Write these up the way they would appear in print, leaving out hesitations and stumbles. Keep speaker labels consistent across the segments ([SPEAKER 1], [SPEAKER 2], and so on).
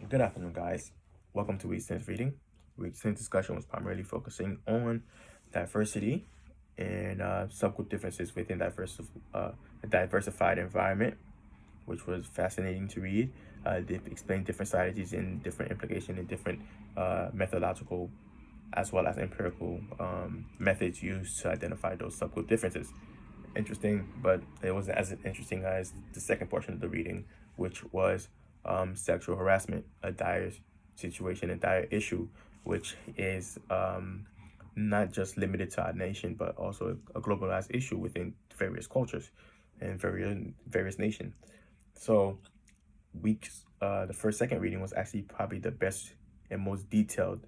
[SPEAKER 1] Good afternoon, guys. Welcome to Week 10's reading. Week 10's discussion was primarily focusing on diversity and subgroup differences within a diversified environment, which was fascinating to read. They explained different strategies and different implications and different methodological as well as empirical methods used to identify those subgroup differences. Interesting, but it wasn't as interesting as the second portion of the reading, which was sexual harassment, a dire situation, a dire issue, which is not just limited to our nation, but also a globalized issue within various cultures and various nations. So, the second reading was actually probably the best and most detailed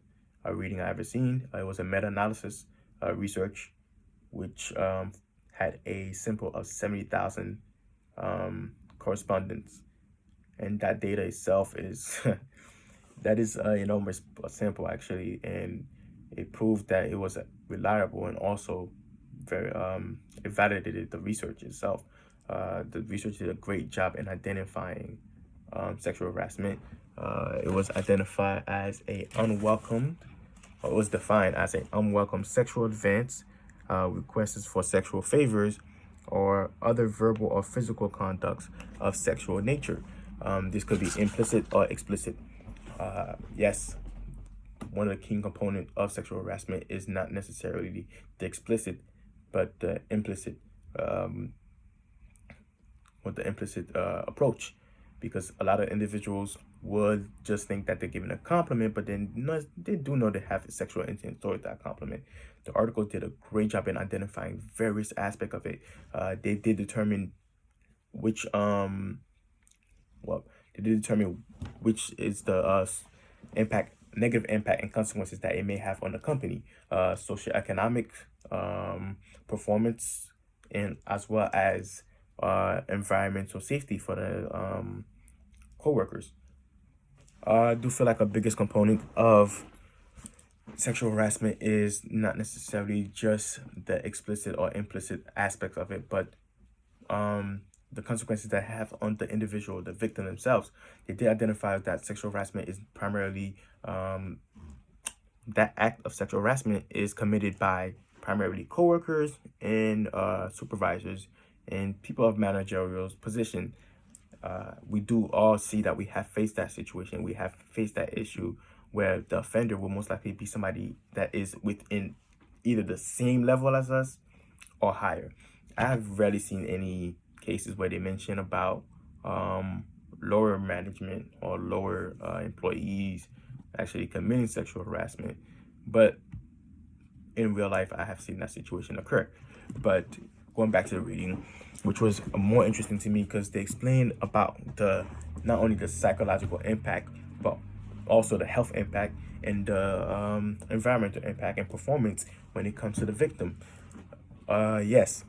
[SPEAKER 1] reading I ever seen. It was a meta-analysis research, which had a sample of 70,000 correspondents, and that data itself is that is an enormous sample actually, and it proved that it was reliable and also very it validated the research itself. The research did a great job in identifying sexual harassment. It was identified as a unwelcomed, or it was defined as an unwelcome sexual advance, requests for sexual favors, or other verbal or physical conducts of sexual nature. This could be implicit or explicit. Yes, one of the key components of sexual harassment is not necessarily the explicit, but the implicit, approach, because a lot of individuals would just think that they're giving a compliment, but then they do know they have a sexual intent toward that compliment. The article did a great job in identifying various aspects of it. They did determine which which is the negative impact and consequences that it may have on the company, socioeconomic, performance, and as well as environmental safety for the co-workers. I do feel like a biggest component of sexual harassment is not necessarily just the explicit or implicit aspects of it, but the consequences that have on the individual, the victim themselves. They did identify that sexual harassment is primarily that act of sexual harassment is committed by primarily coworkers and supervisors and people of managerial position. We do all see that we have faced that situation. We have faced that issue where the offender will most likely be somebody that is within either the same level as us or higher. I have rarely seen any cases where they mention about lower management or lower employees actually committing sexual harassment. But in real life, I have seen that situation occur. But going back to the reading, which was more interesting to me because they explained about not only the psychological impact, but also the health impact and the environmental impact and performance when it comes to the victim. Yes,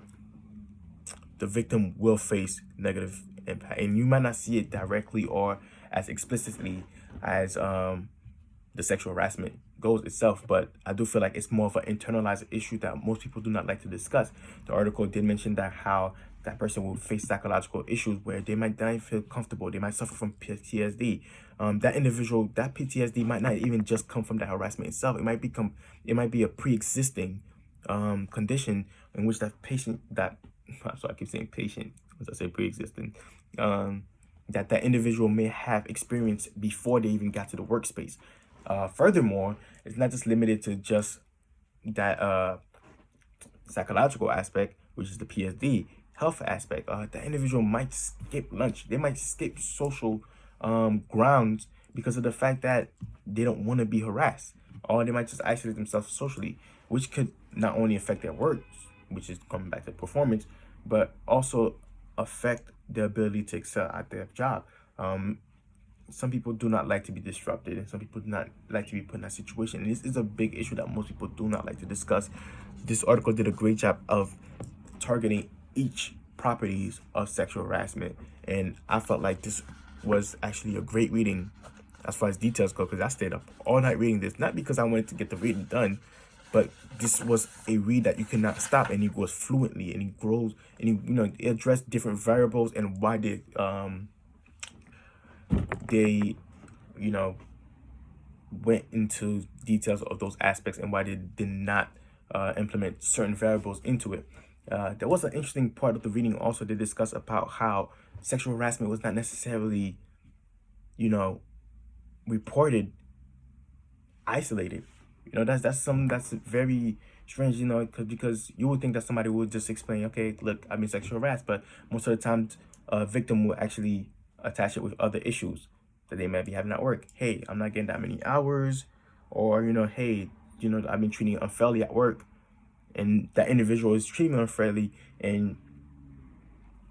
[SPEAKER 1] the victim will face negative impact, and you might not see it directly or as explicitly as the sexual harassment goes itself, but I do feel like it's more of an internalized issue that most people do not like to discuss. The article did mention that how that person will face psychological issues where they might not feel comfortable, they might suffer from PTSD. That individual, that PTSD might not even just come from that harassment itself. It might be a pre-existing condition in which that patient so I keep saying patient as I say pre-existing, that individual may have experienced before they even got to the workspace. Furthermore, it's not just limited to just that psychological aspect, which is the PSD health aspect. The individual might skip lunch. They might skip social grounds because of the fact that they don't want to be harassed, or they might just isolate themselves socially, which could not only affect their work, which is coming back to performance, but also affect their ability to excel at their job. Some people do not like to be disrupted, and some people do not like to be put in that situation. And this is a big issue that most people do not like to discuss. This article did a great job of targeting each properties of sexual harassment, and I felt like this was actually a great reading as far as details go, because I stayed up all night reading this, not because I wanted to get the reading done, but this was a read that you cannot stop, and he goes fluently, and he grows, and he addressed different variables and why they went into details of those aspects and why they did not implement certain variables into it. There was an interesting part of the reading also to discuss about how sexual harassment was not necessarily, you know, reported isolated. That's something that's very strange, because you would think that somebody would just explain, okay, look, I've been sexually harassed, but most of the time, a victim will actually attach it with other issues that they might be having at work. Hey, I'm not getting that many hours, or hey, I've been treating unfairly at work, and that individual is treating me unfairly, and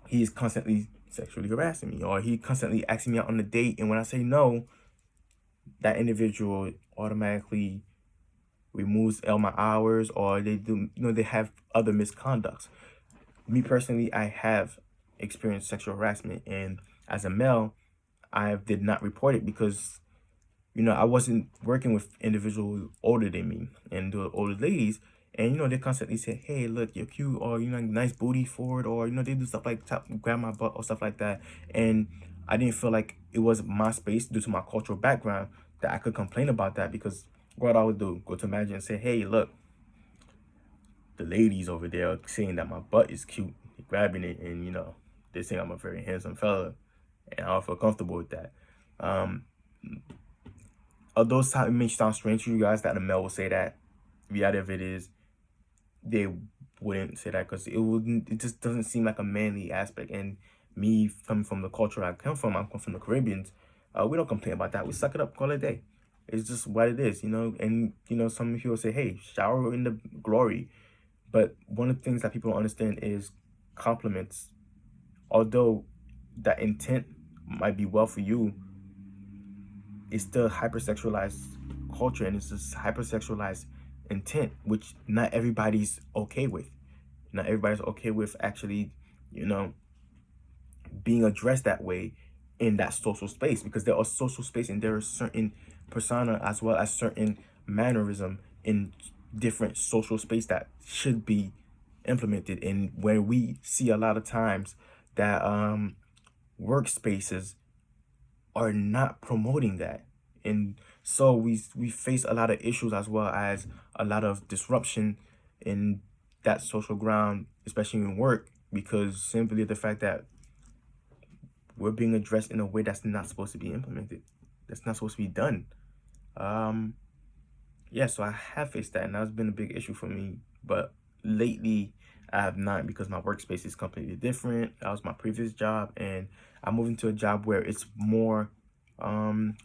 [SPEAKER 1] he is constantly sexually harassing me, or he constantly asking me out on a date, and when I say no, that individual automatically removes all my hours, or they do, they have other misconducts. Me personally, I have experienced sexual harassment, and as a male, I did not report it because I wasn't working with individuals older than me and the older ladies. And, they constantly say, hey, look, you're cute, or, nice booty for it, or, they do stuff like grab my butt or stuff like that. And I didn't feel like it was my space due to my cultural background that I could complain about that, because what I would do, go to manager and say, hey, look, the ladies over there are saying that my butt is cute, grabbing it, and, they're saying I'm a very handsome fella, and I don't feel comfortable with that. Although it may sound strange to you guys that a male will say that, the reality of it is they wouldn't say that, because it just doesn't seem like a manly aspect. And me coming from the culture I come from the Caribbeans, we don't complain about that. We suck it up, call it a day. It's just what it is, and some people say, hey, shower in the glory. But one of the things that people don't understand is compliments. Although that intent might be well for you, it's still hypersexualized culture, and it's just hypersexualized intent, which not everybody's okay with. Not everybody's okay with actually, being addressed that way in that social space, because there are social space and there are certain persona as well as certain mannerism in different social space that should be implemented. And where we see a lot of times that workspaces are not promoting that, and so we face a lot of issues as well as a lot of disruption in that social ground, especially in work, because simply the fact that we're being addressed in a way that's not supposed to be implemented, that's not supposed to be done. Yeah, so I have faced that, and that's been a big issue for me. But lately, I have not, because my workspace is completely different. That was my previous job, and I moved into a job where it's more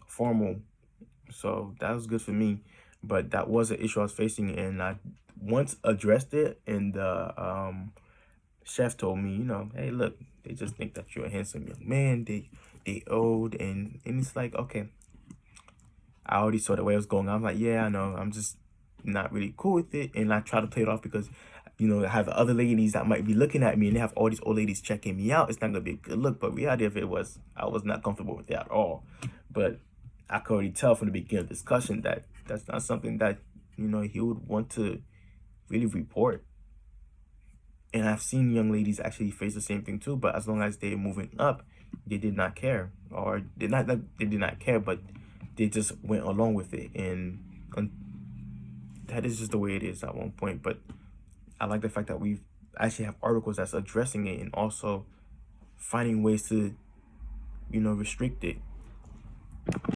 [SPEAKER 1] formal. So that was good for me. But that was an issue I was facing, and I once addressed it, and the chef told me, hey, look, they just think that you're a handsome young man. They old, and it's like, okay. I already saw the way it was going. I'm like, yeah, I know. I'm just not really cool with it. And I try to play it off because, I have other ladies that might be looking at me, and they have all these old ladies checking me out. It's not going to be a good look. But reality of it was, I was not comfortable with that at all. But I could already tell from the beginning of the discussion that that's not something that, he would want to really report. And I've seen young ladies actually face the same thing too. But as long as they're moving up, they did not care. Or they did not care, but they just went along with it, and that is just the way it is at one point. But I like the fact that we actually have articles that's addressing it, and also finding ways to restrict it.